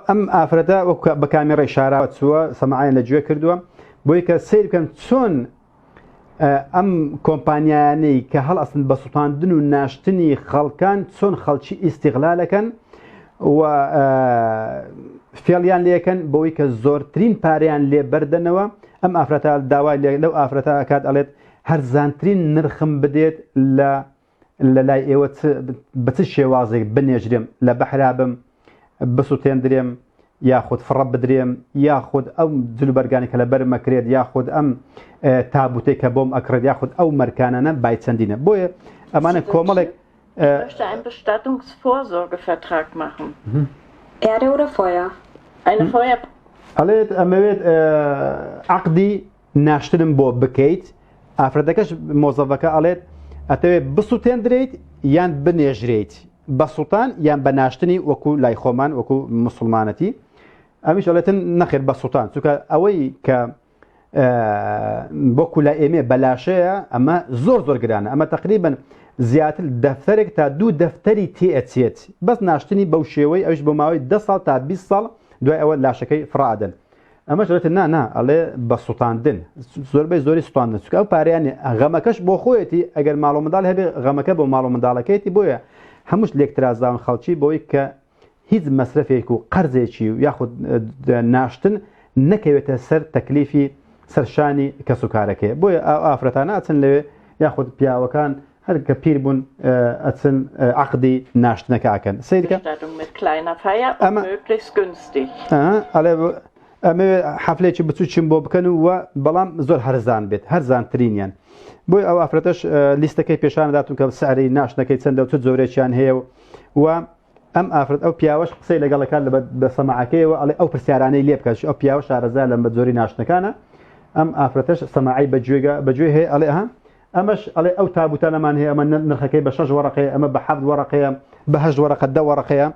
ام افردا بكاميرا اشاره سوا سماعين لجوه كردوا بويك سير كان تسون ام كومبانياني كهل اصلا بسلطان دنو ناشتني خلكان تسون خلشي استغلالكن و فعليان ليكن بويك زورترين باريان لي بردنوا ام افرتا داوا لو افرتا كاد قالت هرزانترين نرخم بديت لا ايوت بتشي وازي بنيجريم لا بحرابم بسوتين دريم ياخذ فرب دريم ياخذ او زلبرغاني كلا برما كريد ياخذ ام تابوتي كبوم اكرد ياخذ او مركاننا بايت سندينه بوي امانه كوملك Ich möchte einen Bestattungsvorsorgevertrag machen. Erde oder Feuer? Eine Feuer. قالت امويت عقدي ناشتن بو بكيت افردكش موظفك قالت اتوي بسوتين دريت يان بنيجريت بسلطان يان بناشتني وكو لايخومان وكو مسلمانتي امش قالت نخير بسلطان سوكا اوي ك بوكو لا ايمي بلاشيه اما زور قرانا اما تقريبا زيادة دفترك تا دو دفتري تي اتسيت بس ناشتني بوشيوي اوش بماوي 10 سال تا 20 سال دو اول لا شكي فرادن اما جلت نا علي بسلطان دن زور بي زوري سلطان سوك او بارياني غمكش بو خويتي اگر معلوم دال هبي غمك بو معلوم دالكيتي بويا همش الكترازان خلشي بوي ك هیچ مصرفێک و قەرزێکی و یاخود ناشتن نەکەوێتە سەر تەکلیفی سەرشانی کەسوکارەکەی بۆیە ئافرەتانە ئەچن لەوێ یاخود پیاوەکان هەر کە پیر بوون ئەچن عقدی ناشتنەکەکەن سیرکە ئەمە حەفلێکی بچووچین بۆ بکەن و بەڵام زۆر هەرزان بێت هەرزانترینیان بۆی ئەو ئافرەتەش لیستەکەی پێشانەداتون کە سعری ناشتنەکەی چەندە و چ زۆرێکیان هەیە و ام افرد او پیاوش قصي لەگەڵەکان بە سەماعەکەیەوە ئەڵێ ئەو پرسیارانەی لێ بکات ئەو پیاوە شارەزا لەم بە زۆری ناشتنەکانە ئەم ئافرەتەش سەماعی بەگوێ هەیە ئەڵێ ها ئەمەش ئەڵێ ئەو تابوتانەمان هەیە ئەمە نرخەکەی بە 6 وەرەقەیە ئەمە بە 7 وەرەقەیە بە 8 وەرەقە 10 وەرەقەیە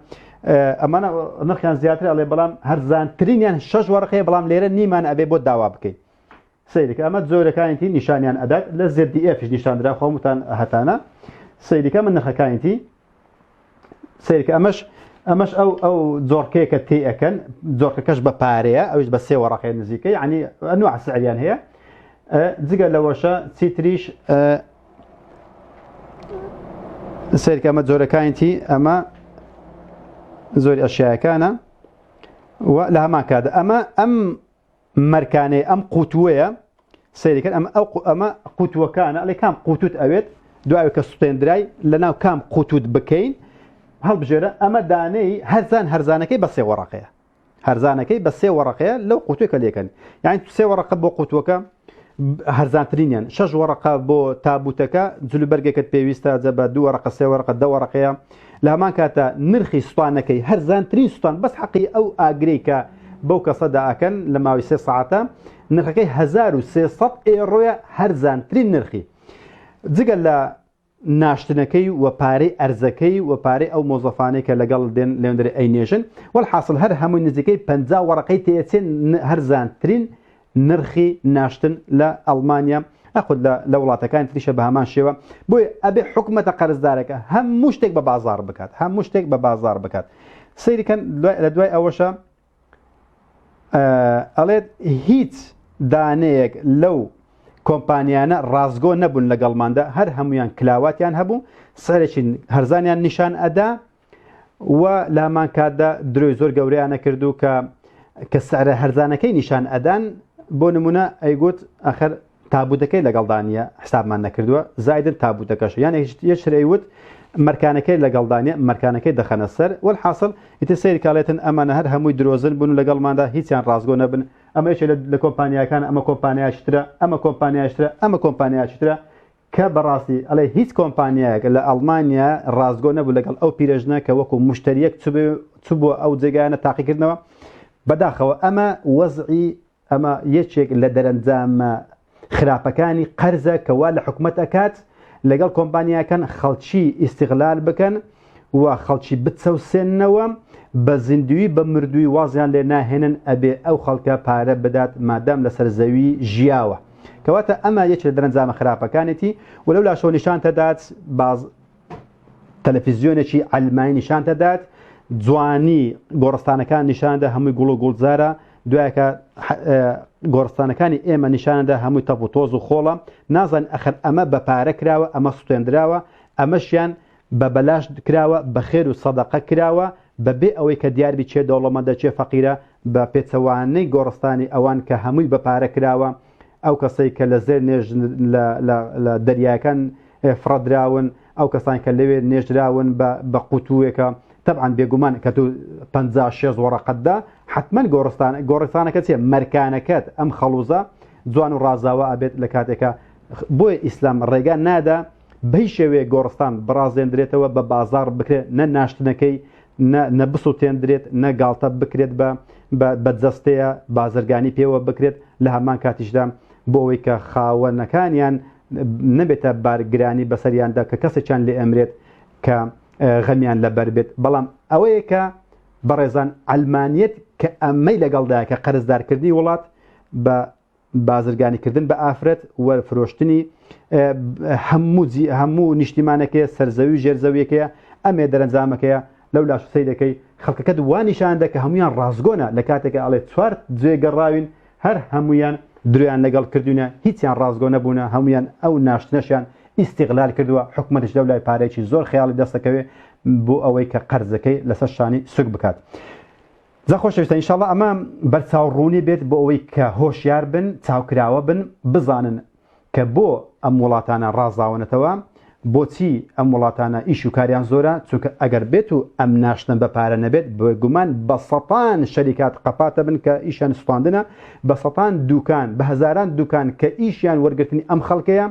ئەمانە نرخیان زیاتر ئەڵێ بەڵام هەرزانترینیان 6 وەرەقەیە بەڵام لێرە نیمان ئەبێ بۆ داوا بکەیت سەیرکە ئەمە زۆرەکانیتی نیشانیان ئەدات لە ZDFش نیشاندرا خۆمتان هەتانە سەیرکە من نرخەکانیتی سيرك امش او زوركيكه تي اكن زورككش بباريا اوش بس ورقه نزيكه يعني انواع السعريان هي زيقا لوشا تيتريش سيرك اما زوركاينتي اما زوري اشياء كان ولا ما كاد ام مركاني ام قوتويه سيرك اما قوتو كان اللي كان قوتوت اويت دعاء كستين دراي لنا كام قوتوت بكين هل بجرا اما داني هرزانكي بس ورقيه هرزانكي بس ورقيه لو قوتوك ليكن يعني تسي ورقه بو قوتوك هرزانترينيان 6 ورقه بو تابوتك زلبرجك بيويستا زبا 2 ورقه 3 ورقه 2 ورقيه لما كاتا نرخي سطانكي هرزانترين سطان بس حقي او اغريكا بوك صداكن لما يسي ساعته نرخي 1300 ايرو هرزانترين نرخي زغل ناشتنەکەی و پارەی ئەرزەکەی و پارەی ئەو مۆزەفانەی کە لەگەڵ دێن لێندرە ئەینێژن والحاصل هەر هەمووی نزیکەی 50 وەرەقەی تێچێن هەرزانترین نرخی ناشتن لە ئەڵمانیا ئەخود لە وڵاتەکانی تریشە بە هەمان شێوە بۆیە ئەبێ حکومەتە قەرزدارەکە هەموو شتێک بە بازار بکات هەموو شتێک بە بازار بکات سەیریکەن لە دوای ئەوەشە ئەڵێت هیچ دانەیەک لەو کۆمپانیانە ڕازگۆ نەبوون لەگەڵماندا هەر هەمویان کلاواتیان هەبوو سەرێکی هەرزانیان نیشان ئەدا و لامان کاتدا درۆی زۆر گەورەیانە کردو کە سعرە هەرزانەکەی نیشان ئەدان بۆ نمونە ئەیگوت ئەخەر تابوتەکەی لەگەڵدانیە حسابمان نەکردووە زایدن تابوتەکەش یان یەکشرەیوت مەرکانەکەی لەگەڵدانیە مەرکانەکەی دەخەنە سەر والحاصل ئیتر سەیری کاڵێتن ئەمانە هەر هەمووی درۆزن بوون لەگەڵماندا هیچیان ڕازگۆ نەبن ئەمە یەکێک لە کۆمپانیاکان ئەمە کۆمپانیاشترە ئەمە کۆمپانیاشترە ئەمە کۆمپانیاشترە کە بەڕاستی ئەڵێ هیچ کۆمپانیایەک لە ئەڵمانیا ڕازگۆ نەبوو لەگەڵ ئەو پیرەژنە کە وەکو مشتریەک چوو بۆ ئەو جێگایانە تاقیکردنەوە بەداخەوە ئەمە وەزعی ئەمە یەکێک لە دەرەنجامە خراپەکانی قەرزە کە وا لە حکومەت ئەکات لەگەڵ کۆمپانیاکان خەڵکی ئیستیغلال بکەن و خەڵکی بچەوسێننەوە بە زیندوی بە مردووی وازیان لێ ناهێنن ئەبێ ئەو خەڵکە پارە بدات مادام لەسەر زەوی ژیاوە کەواتە ئەمە یەک لە دەرەنجامە خراپەکانێتی و لەو لاشۆ نیشانتە دات باز تەلەڤیزیۆنێکی ئەلمانی نیشانتە دات جوانی گۆڕستانەکان نیشاندا هەمووی گوڵ و گوڵزارە دوایکە گۆڕستانەکانی ئێمە نیشاندا هەمووی تەپ و تۆز و خۆڵە نازان ئەخر ئەمە بە پارە کراوە ئەمە سوتێنراوە ئەمەشیان بە بەلاش کراوە بە خێر و سەدەقە کراوە بەبێ ئەوەی کە دیاربی چێ دەوڵەمەندە چێ فەقیرە بە پێچەوانەی گۆڕستانی ئەوان کە هەمووی بە پارە کراوە ئەو کەسەی کە لە زێر نێژ لە دەریاکان فرەدراون ئەو کەسان کە لەوێ نێژراون بە قوتووێکە طبعا بێگومان کە تو 56 وەرەقەتدا حتمما گۆڕستانەکە چێ مەرکانەکەت ئەم خەڵوزە جوان و ڕازاوە ئەبێت لە کاتێکە بۆیە ئیسلام ڕێگان نادا بەی شێوێ گۆڕستان بڕازێنرێتەوە بە بازار بکرێت نە ناشتنەکەی نە بسووتێنرێت نە گاڵتە بکرێت بە جەستەیە بازرگانی پێوە بکرێت لە هەمان کاتیشدا بۆ ئەوەی کە خاوەنەکانیان نەبێتە بارگرانی بەسەریاندا کە کەسێکیان لێ ئەمرێت کە غەمیان لەبەر بێت بەڵام ئەوەیە کە بەڕێزان ئەلمانیەت کە ئەمەی لەگەڵدایە کە قەرزدارکردنی وڵات بە بازرگانیکردن بە ئافرەت وەرفرۆشتنی هەموو نیشتیمانەکەیە سەرزەوی ژێرزەویەکەیە ئەمێ دەرەنجامەکەیە لەو لاش سەیرەکەی خەڵکەکەت وانیشاندا کە هەمویان ڕازگۆنە لە کاتێکە ئەڵێ چوار جێگەڕاوین هەر هەمویان درویان لەگەڵ کردوونە هیچیان ڕازگۆ نەبوونە هەمویان ئەو ناشتنەشیان ئیستیغلال کردووە حکومەتش لەو لای پارێکی زۆر خەیاڵی دەستەکەوێ بۆ ئەوەی کە قەرزەکەی لەسەر شانی سوک بکات. جا خۆشەویستە ئینشاڵڵا ئەمە بەرچاوڕوونی بێت بۆ ئەوەی کە هۆشیار بن چاوکراوە بن بزانن کە بۆ ئەم وڵاتانە ڕازاونەتەوە بۆچی ئەم وڵاتانە ئیش و کاریان زۆرە چونکە ئەگەر بێت و ئەم ناشتن بە پارە نەبێت بێگومان بە سەتان شەریکات قەپاتە بن کە ئیشیان سوپاندنە بە سەتان دوکان بە هەزاران دوکان کە ئیشیان وەرگرتنی ئەم خەڵکەیە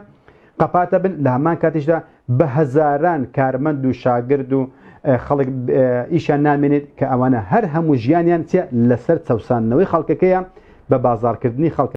قەپاتە بن لە هەمان کاتیشدا بە هەزاران کارمەند و شاگرد و خەڵک ئیشیان نامێنێت کە ئەوانە هەر هەموو ژیانیان چێ لەسەر چەوسانەوەی خەڵکەکەیە بە بازارکردنی خەڵک